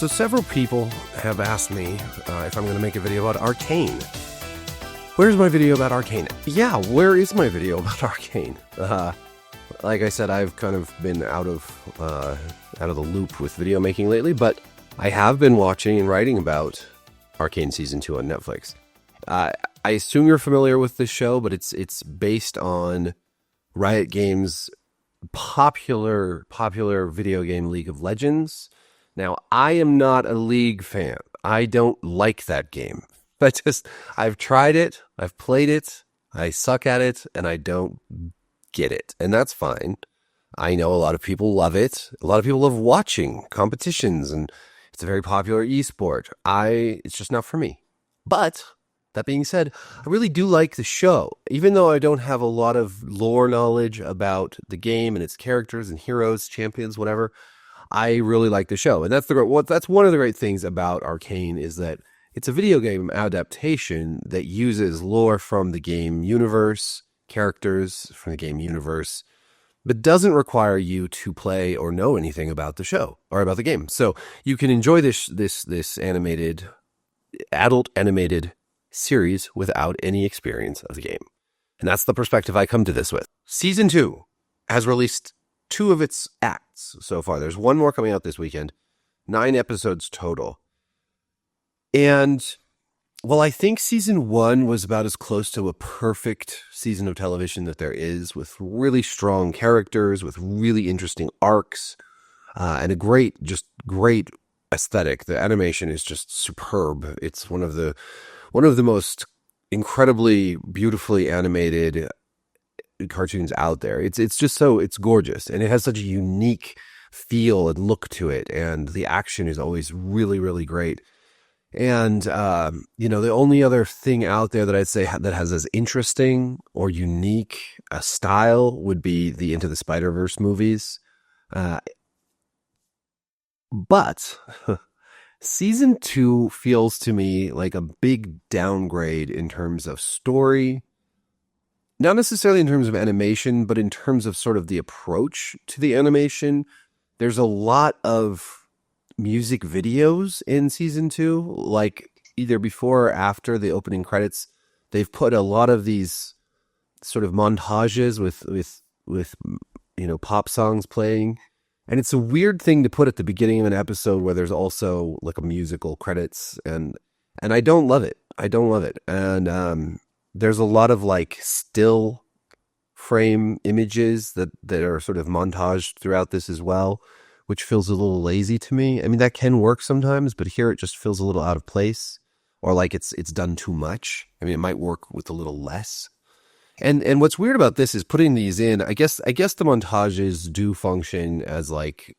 So several people have asked me if I'm going to make a video about Arcane. Where's my video about Arcane? Yeah, where is my video about Arcane? Like I said, I've kind of been out of the loop with video making lately, but I have been watching and writing about Arcane Season 2 on Netflix. I assume you're familiar with this show, but it's based on Riot Games' popular video game League of Legends. Now, I am not a League fan. I don't like that game. I've tried it, I've played it, I suck at it, and I don't get it. And that's fine. I know a lot of people love it. A lot of people love watching competitions, and it's a very popular esport. It's just not for me. But that being said, I really do like the show. Even though I don't have a lot of lore knowledge about the game and its characters and heroes, champions, whatever, I really like the show. And that's one of the great things about Arcane is that it's a video game adaptation that uses lore from the game universe, characters from the game universe, but doesn't require you to play or know anything about the show or about the game. So you can enjoy this adult animated series without any experience of the game. And that's the perspective I come to this with. Season 2 has released 2 of its acts so far. There's one more coming out this weekend, 9 episodes total. And while I think season 1 was about as close to a perfect season of television that there is, with really strong characters, with really interesting arcs, and a great aesthetic. The animation is just superb. It's one of the most incredibly beautifully animated cartoons out there. It's gorgeous, and it has such a unique feel and look to it, and the action is always really, really great. And, the only other thing out there that I'd say that has as interesting or unique a style would be the Into the Spider-Verse movies. But season 2 feels to me like a big downgrade in terms of story, not necessarily in terms of animation, but in terms of sort of the approach to the animation. There's a lot of music videos in season 2, like either before or after the opening credits. They've put a lot of these sort of montages with pop songs playing, and it's a weird thing to put at the beginning of an episode where there's also like a musical credits, and I don't love it. And there's a lot of like still frame images that are sort of montaged throughout this as well, which feels a little lazy to me. I mean, that can work sometimes, but here it just feels a little out of place, or like it's done too much. I mean, it might work with a little less. And what's weird about this is putting these in, I guess the montages do function as like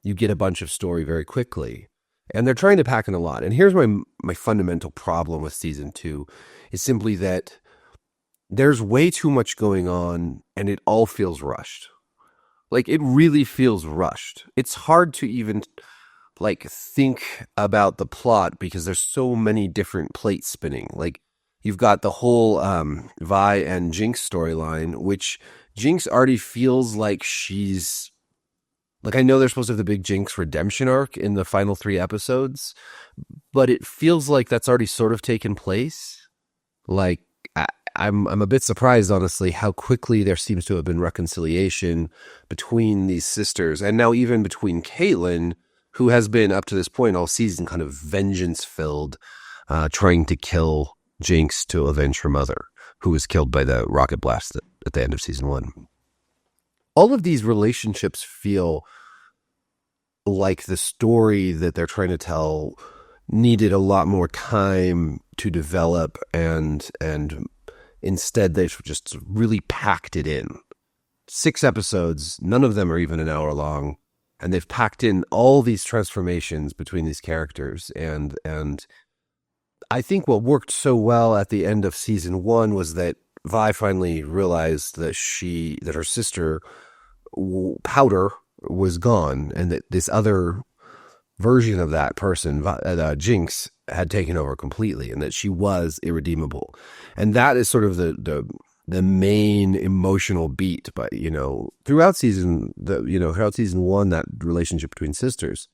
you get a bunch of story very quickly, and they're trying to pack in a lot. And here's my fundamental problem with season 2 is simply that there's way too much going on, and it all feels rushed. Like, it really feels rushed. It's hard to even, like, think about the plot because there's so many different plates spinning. Like, you've got the whole Vi and Jinx storyline, which Jinx already feels like she's... Like, I know they're supposed to have the big Jinx redemption arc in the final 3 episodes, but it feels like that's already sort of taken place. Like, I'm a bit surprised, honestly, how quickly there seems to have been reconciliation between these sisters, and now even between Caitlyn, who has been up to this point all season kind of vengeance-filled, trying to kill Jinx to avenge her mother, who was killed by the rocket blast at the end of season 1. All of these relationships feel like the story that they're trying to tell needed a lot more time to develop, and instead, they've just really packed it in. 6 episodes, none of them are even an hour long, and they've packed in all these transformations between these characters. And I think what worked so well at the end of season 1 was that Vi finally realized that her sister, Powder, was gone, and that this other version of that person, Jinx, had taken over completely, and that she was irredeemable. And that is sort of the main emotional beat. But throughout season 1, that relationship between sisters,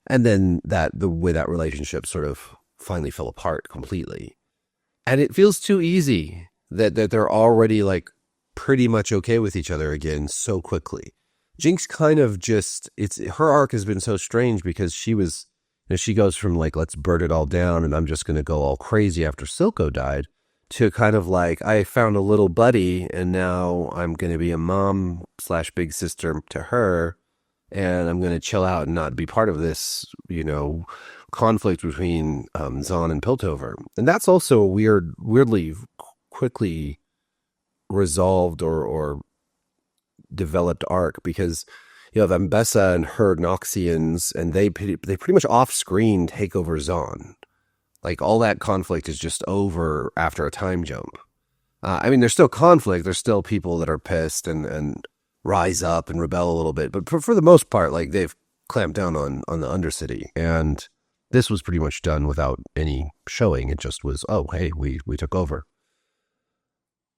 And then the way that relationship sort of finally fell apart completely. And it feels too easy that they're already like pretty much okay with each other again so quickly. Jinx kind of just, it's her arc has been so strange because she goes from like, let's burn it all down and I'm just going to go all crazy after Silco died, to kind of like, I found a little buddy and now I'm going to be a mom slash big sister to her, and I'm going to chill out and not be part of this, conflict between Zahn and Piltover. And that's also a weirdly quickly resolved or developed arc, because you have Ambessa and her Noxians, and they pretty much off screen take over Zahn. Like all that conflict is just over after a time jump. I mean, there's still conflict. There's still people that are pissed and rise up and rebel a little bit. But for the most part, like they've clamped down on the Undercity. And this was pretty much done without any showing. It just was, oh, hey, we took over.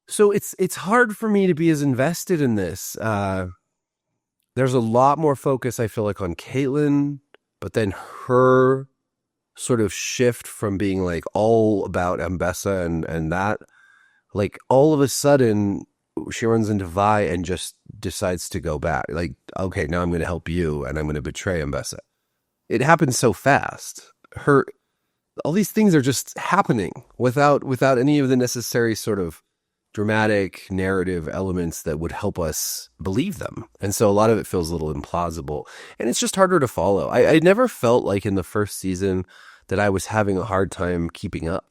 So it's hard for me to be as invested in this. There's a lot more focus, I feel like, on Caitlyn, but then her sort of shift from being like all about Ambessa and that, like all of a sudden she runs into Vi and just decides to go back. Like, okay, now I'm going to help you and I'm going to betray Ambessa. It happens so fast. All these things are just happening without any of the necessary sort of dramatic narrative elements that would help us believe them. And so a lot of it feels a little implausible, and it's just harder to follow. I never felt like in the first season that I was having a hard time keeping up.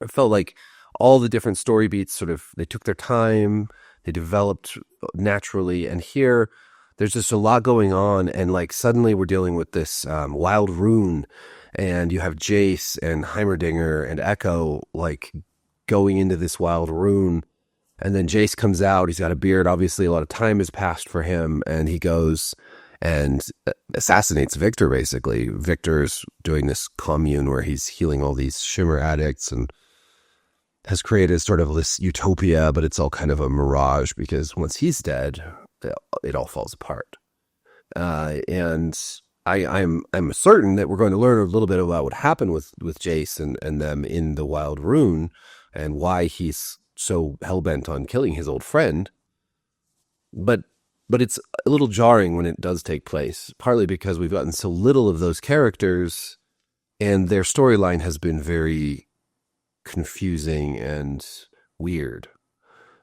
I felt like all the different story beats sort of, they took their time, they developed naturally. And here there's just a lot going on. And like suddenly we're dealing with this wild rune, and you have Jace and Heimerdinger and Echo like going into this wild rune. And then Jace comes out, he's got a beard, obviously a lot of time has passed for him, and he goes and assassinates Victor. Basically Victor's doing this commune where he's healing all these Shimmer addicts and has created sort of this utopia, but it's all kind of a mirage because once he's dead, it all falls apart. And I'm certain that we're going to learn a little bit about what happened with Jace and them in the Wild Rune, and why he's so hell-bent on killing his old friend. But it's a little jarring when it does take place, partly because we've gotten so little of those characters, and their storyline has been very confusing and weird.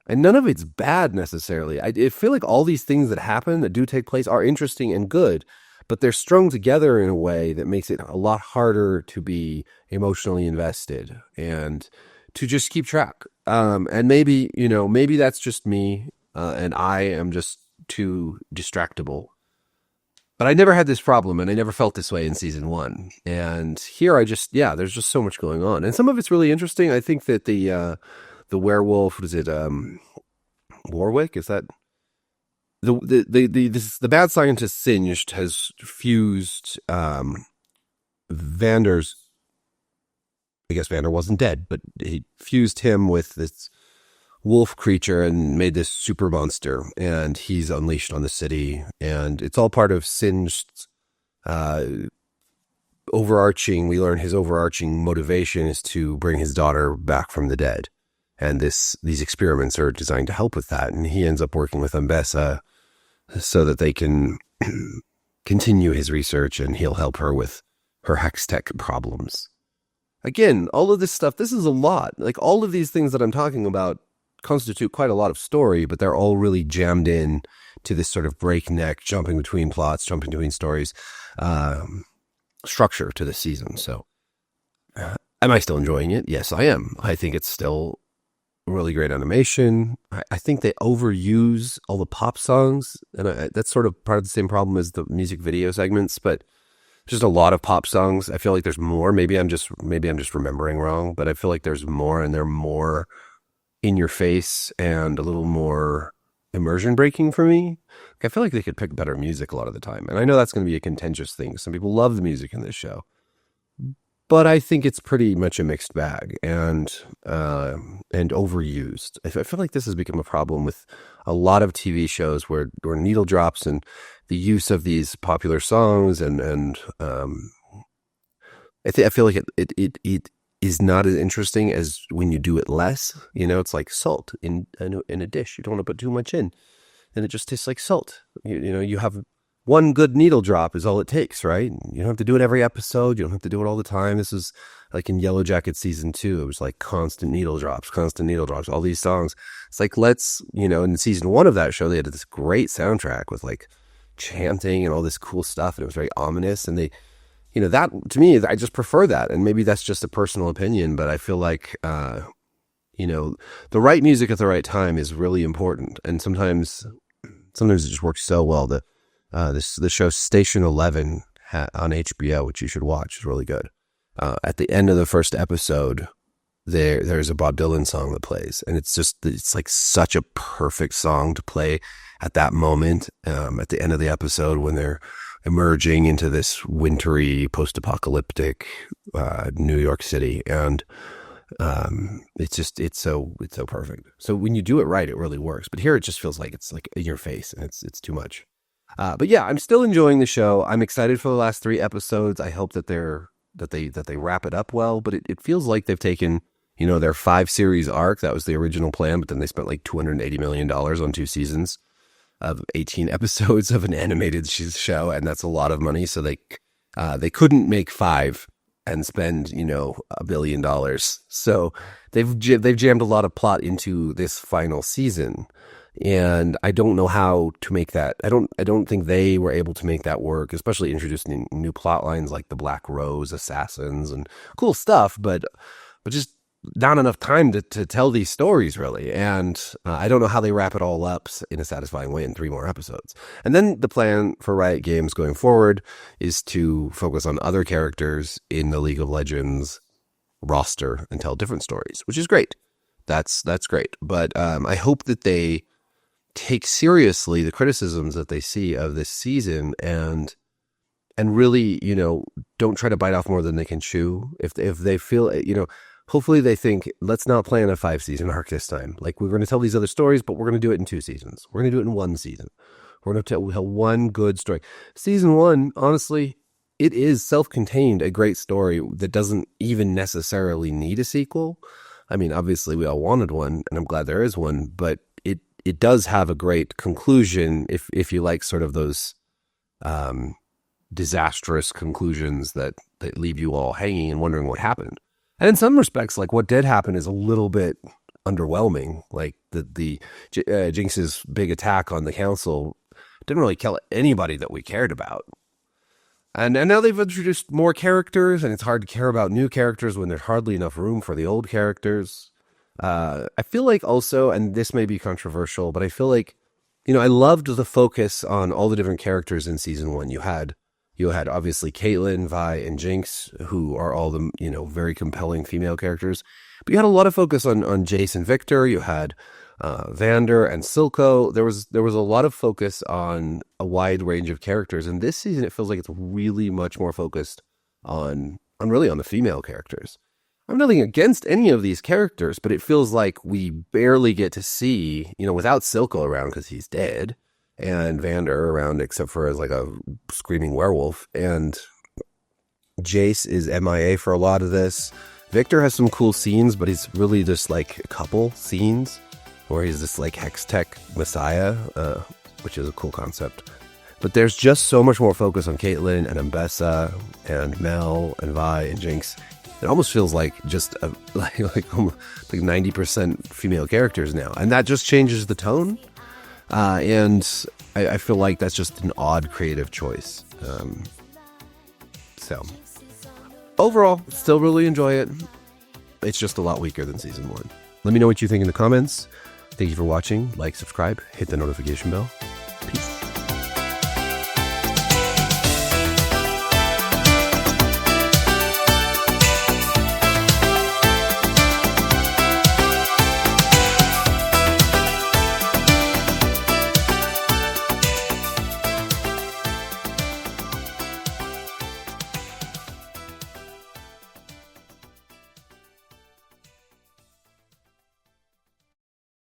And none of it's bad necessarily. I feel like all these things that happen, that do take place, are interesting and good, but they're strung together in a way that makes it a lot harder to be emotionally invested and to just keep track. And maybe that's just me, and I am just too distractible. But I never had this problem, and I never felt this way in season 1. And here there's just so much going on. And some of it's really interesting. I think that the werewolf, what is it? Warwick? Is that the bad scientist Singed has fused Vander's, I guess Vander wasn't dead, but he fused him with this wolf creature and made this super monster, and he's unleashed on the city. And it's all part of Singed's overarching, we learn his overarching motivation is to bring his daughter back from the dead. And these experiments are designed to help with that. And he ends up working with Ambessa so that they can continue his research, and he'll help her with her hex tech problems. Again, all of this stuff, this is a lot. Like all of these things that I'm talking about constitute quite a lot of story, but they're all really jammed in to this sort of breakneck, jumping between plots, jumping between stories, structure to the season. So am I still enjoying it? Yes, I am. I think it's still really great animation. I think they overuse all the pop songs, and that's sort of part of the same problem as the music video segments, but just a lot of pop songs. I feel like there's more. Maybe I'm just remembering wrong, but I feel like there's more, and they're more in your face and a little more immersion breaking for me. I feel like they could pick better music a lot of the time. And I know that's going to be a contentious thing. Some people love the music in this show, but I think it's pretty much a mixed bag and overused. I feel like this has become a problem with a lot of TV shows where needle drops and the use of these popular songs and I feel like it is not as interesting as when you do it less. It's like salt in a dish. You don't want to put too much in, and it just tastes like salt. You have one good needle drop is all it takes, right? You don't have to do it every episode. You don't have to do it all the time. This is like in Yellow Jacket season 2. It was like constant needle drops, all these songs. It's like, in season 1 of that show, they had this great soundtrack with like chanting and all this cool stuff. And it was very ominous. And they, that to me, I just prefer that. And maybe that's just a personal opinion, but I feel like, the right music at the right time is really important. And sometimes it just works so well that, the show Station 11 on HBO, which you should watch, is really good. At the end of the first episode, there's a Bob Dylan song that plays, and it's like such a perfect song to play at that moment. At the end of the episode, when they're emerging into this wintry, post-apocalyptic New York City, and it's so perfect. So when you do it right, it really works. But here, it just feels like it's like in your face, and it's too much. But yeah, I'm still enjoying the show. I'm excited for the last 3 episodes. I hope that they wrap it up well, but it feels like they've taken, their 5 series arc. That was the original plan, but then they spent like $280 million on 2 seasons of 18 episodes of an animated show. And that's a lot of money. So they couldn't make 5 and spend, $1 billion. So they've jammed a lot of plot into this final season. And I don't know how to make that. I don't think they were able to make that work, especially introducing new plot lines like the Black Rose assassins and cool stuff, but just not enough time to tell these stories really. And I don't know how they wrap it all up in a satisfying way in 3 more episodes. And then the plan for Riot Games going forward is to focus on other characters in the League of Legends roster and tell different stories, which is great. That's great. But I hope that they take seriously the criticisms that they see of this season and really, don't try to bite off more than they can chew. If they feel, hopefully they think, let's not plan a 5-season arc this time. Like, we're going to tell these other stories, but we're going to do it in 2 seasons. We're going to do it in 1 season. We're going to tell one good story. Season 1, honestly, it is self-contained, a great story that doesn't even necessarily need a sequel. I mean, obviously we all wanted one, and I'm glad there is one, but it does have a great conclusion if you like sort of those disastrous conclusions that leave you all hanging and wondering what happened. And in some respects, like, what did happen is a little bit underwhelming. Like the Jinx's big attack on the council didn't really kill anybody that we cared about. And now they've introduced more characters, and it's hard to care about new characters when there's hardly enough room for the old characters. I feel like also, and this may be controversial, but I feel like, I loved the focus on all the different characters in season 1. You had obviously Caitlyn, Vi, and Jinx, who are all the, very compelling female characters. But you had a lot of focus on Jace and Victor. You had Vander and Silco. There was a lot of focus on a wide range of characters. And this season, it feels like it's really much more focused on the female characters. I'm nothing against any of these characters, but it feels like we barely get to see, without Silco around because he's dead, and Vander around except for as like a screaming werewolf, and Jace is MIA for a lot of this. Victor has some cool scenes, but he's really just like a couple scenes where he's this like hex tech messiah, which is a cool concept. But there's just so much more focus on Caitlyn and Ambessa and Mel and Vi and Jinx. It almost feels like just like 90% female characters now, and that just changes the tone. And I feel like that's just an odd creative choice. So overall, still really enjoy it. It's just a lot weaker than season 1. Let me know what you think in the comments. Thank you for watching. Like, subscribe, hit the notification bell.